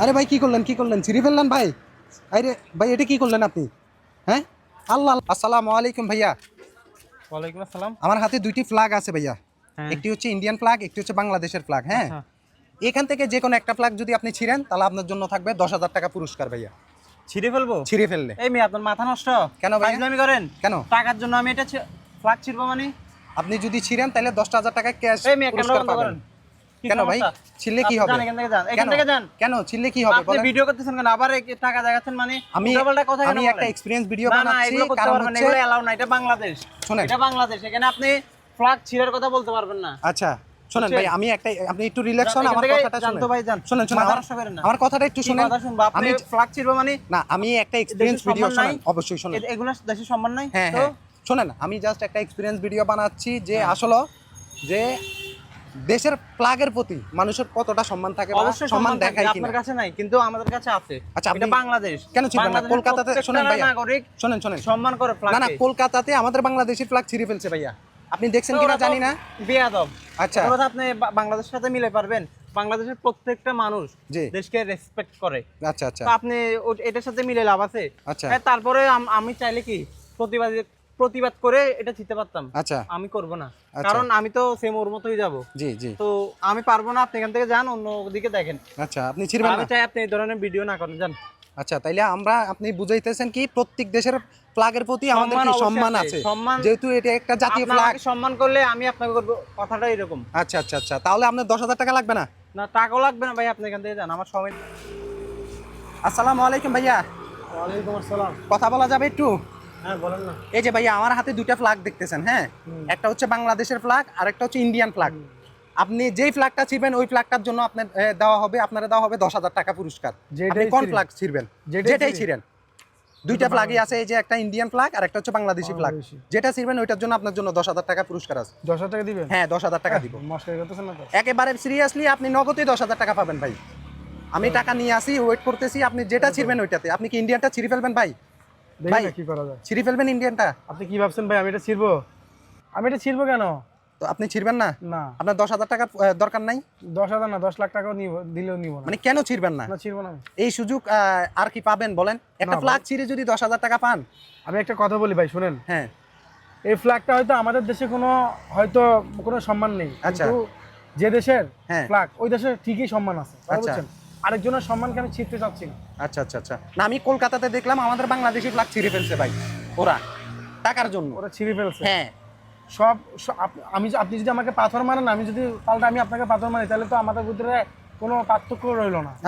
আরে ভাই কি করলেন ছিঁড়ে ফেললেন ভাই। আরে ভাই এটা কি করলেন আপনি? হ্যাঁ, আল্লাহ আসসালামু আলাইকুম ভাইয়া। ওয়ালাইকুম আসসালাম। আমার হাতে দুইটি ফ্ল্যাগ আছে ভাইয়া। হ্যাঁ। একটি হচ্ছে ইন্ডিয়ান ফ্ল্যাগ, একটি হচ্ছে বাংলাদেশের ফ্ল্যাগ। হ্যাঁ, আচ্ছা। এখান থেকে যে কোনো একটা ফ্ল্যাগ যদি আপনি ছিঁড়েন তাহলে আপনার জন্য থাকবে 10,000 টাকা পুরস্কার ভাইয়া, ছিঁড়ে ফেলবো? ছিঁড়ে ফেললে। এই মেয়ে আপনার মাথা নষ্ট? কেন ভাইয়া? ফাজলামি করেন কেন? টাকার জন্য আমি এটা ফ্ল্যাগ ছিঁড়বো মানে? আপনি যদি ছিঁড়েন তাহলে 10,000 টাকা ক্যাশ এই মেয়ে ক্যামেরা পুরস্কার বন্ধ পাবেন। করেন। কি কেন ভাই? সমস্যা? ছিঁড়লে কি আপনি হবে? যান, এখান থেকে যান, এখান কেন? থেকে যান। কেন ছিঁড়লে কি হবে আপনি বলেন? ভিডিও করতেছেন কেন? আবার টাকা দেখাচ্ছেন মানে? আমি উল্টাপাল্টা কথা কেন আমি একটা বলেন? এক্সপেরিয়েন্স ভিডিও না না, বানাচ্ছি, এগুলো করতে কারণ পারবেন না, হচ্ছে এগুলো এলাও না। এটা বাংলাদেশ। শোনেন। এটা বাংলাদেশ, এখানে আপনি ফ্ল্যাগ ছিঁড়ার কথা বলতে পারবেন না। আচ্ছা শোনেন ভাই, আমি একটা, আপনি একটু রিল্যাক্স হন, এখান আমার থেকে কথাটা যান শুনেন। তো ভাই, যান। শুনেন মাথা আমার নষ্ট করেন না। আমার কথাটা একটু কি শুনেন। কথা শুনবো? আপনি আমি ফ্ল্যাগ ছিঁড়বো মানে? না, আমি একটা এক্সপেরিয়েন্স দেশের ভিডিও সম্মান নাই? শুনেন, অবশ্যই শুনেন। এগুলো দেশের সম্মান নাই হ্যাঁ তো? হ্যাঁ শোনেন, আমি জাস্ট একটা এক্সপেরিয়েন্স ভিডিও বানাচ্ছি যে হ্যাঁ। আসলে যে দেশের ফ্ল্যাগের প্রতি মানুষের কতটা সম্মান থাকে বা অবশ্যই সম্মান সম্মান থাকবে, দেখায় কিনা। আপনার কাছে নাই কিন্তু আমাদের কাছে আছে। আচ্ছা, আপনি এটা বাংলাদেশ। কেন ছিলেন না বাংলাদেশের কলকাতাতে? শোনেন প্রত্যেকটা ভাইয়া, নাগরিক শোনেন শোনেন, সম্মান করে না না, ফ্ল্যাগকে। কলকাতাতে আমাদের বাংলাদেশের ফ্ল্যাগ ছিঁড়ে ফেলছে ভাইয়া, আপনি দেখছেন তো কিনা ওরা তো জানি না। বেয়াদব। আচ্ছা। ওরা তো আপনি বাংলাদেশের সাথে মিলে পারবেন? বাংলাদেশের প্রত্যেকটা মানুষ জি। দেশকে রেসপেক্ট করে। আচ্ছা আচ্ছা তো আপনি এটার সাথে মিলে লাভ আছে? আচ্ছা। হ্যাঁ, তারপরে আমি চাইলে কি প্রতিবাদ করে এটা জিততে পারতাম। আচ্ছা আমি করব না, আচ্ছা। কারণ আমি তো সেম ওর মতোই যাব। জি জি। তো আমি পারবো না, আপনি এখান থেকে যান, অন্য দিকে দেখেন। আচ্ছা, আপনি ছিড়বেন আমি না? চাই আপনি এই ধরনের ভিডিও না করেন, যান। আচ্ছা, তাইলে আপনি বুঝাইতেছেন কি প্রত্যেক দেশের ফ্ল্যাগের প্রতি আমাদের সম্মান কি অবশ্যই সম্মান আছে, আছে, সম্মান। যেহেতু এটা একটা জাতীয় আপনি ফ্ল্যাগ। আমাকে সম্মান করলে আমি আপনাকে করবো, কথাটা এরকম। আচ্ছা আচ্ছা আচ্ছা, তাহলে আপনার 10,000 টাকা লাগবে না? না, টাকাও লাগবে না ভাই, আপনি এখান থেকে যান, আমার সময়। আসসালামু আলাইকুম ভাইয়া। ওয়ালাইকুম আসসালাম। কথা বলা যাবে একটু? হ্যাঁ, বলেন না। এই যে ভাইয়া, আমার হাতে দুইটা ফ্ল্যাগ দেখতেছেন, হ্যাঁ, একটা হচ্ছে বাংলাদেশের ফ্ল্যাগ আর একটা হচ্ছে ইন্ডিয়ান ফ্ল্যাগ। আপনি যেই ফ্ল্যাগটা ছিড়বেন ওই ফ্ল্যাগটার জন্য আপনার আপনারা দেওয়া হবে 10,000 টাকা পুরস্কার। আপনি কোন ফ্ল্যাগ ছিড়বেন? যেটাই ছিড়েন। দুইটা ফ্ল্যাগই আছে, এই যে একটা ইন্ডিয়ান ফ্ল্যাগ আর একটা হচ্ছে বাংলাদেশি ফ্ল্যাগ। যেটা ছিড়বেন ওইটার জন্য আপনার জন্য 10,000 টাকা পুরস্কার আছে। 10,000 টাকা দিবেন? হ্যাঁ, 10,000 টাকা দিব। মশাই করতেছেন না তো? একেবারে সিরিয়াসলি, আপনি নগদে 10,000 টাকা পাবেন ভাই। আমি টাকা নিয়ে আসি, ওয়েট করতেছি, আপনি যেটা ছিড়বেন ওইটাতে। আপনি কি ইন্ডিয়ানটা ছিঁড়ে ফেলবেন ভাই? দেখি ভাই না কি করা যায়। ছিঁড়ে ফেলবেন ইন্ডিয়ানটা? আপনি কি ভাবছেন ভাই আমি এটা ছিড়বো? আমি এটা ছিড়বো কেন? তো আপনি ছিড়বেন না? না। আপনার 10,000 টাকা দরকার নাই? 10,000 না, 10 লাখ টাকাও দিলেও নিব না। মানে কেন ছিড়বেন না? না, ছিড়বো না আমি। এই সুযোগ আর কি পাবেন বলেন? একটা না ফ্ল্যাগ ছিঁড়ে যদি 10,000 টাকা পান। আমি একটা কথা বলি ভাই, শুনেন। হ্যাঁ এই ফ্ল্যাগটা হয়তো আমাদের দেশে হয়তো কোনো সম্মান নেই, আচ্ছা। কিন্তু যে দেশের হ্যাঁ। ফ্ল্যাগ ওই দেশের ঠিকই সম্মান আছে, আচ্ছা। বুঝছেন? আরেকজনের সম্মানকে আমি ছিড়তে চাচ্ছি না। আচ্ছা আচ্ছা আচ্ছা, না আমি কলকাতাতে দেখলাম আমাদের বাংলাদেশি ফ্ল্যাগ ছিঁড়ে ফেলছে ভাই ওরা, টাকার জন্য। ওরা ছিঁড়ে ফেলছে। হ্যাঁ। আপনি যদি আমাকে পাথর মারেন, আমি যদি পাল্টা আমি আপনাকে পাথর মারি, তাহলে তো আমাদের ভিতরে কোনো পার্থক্য রইলো না।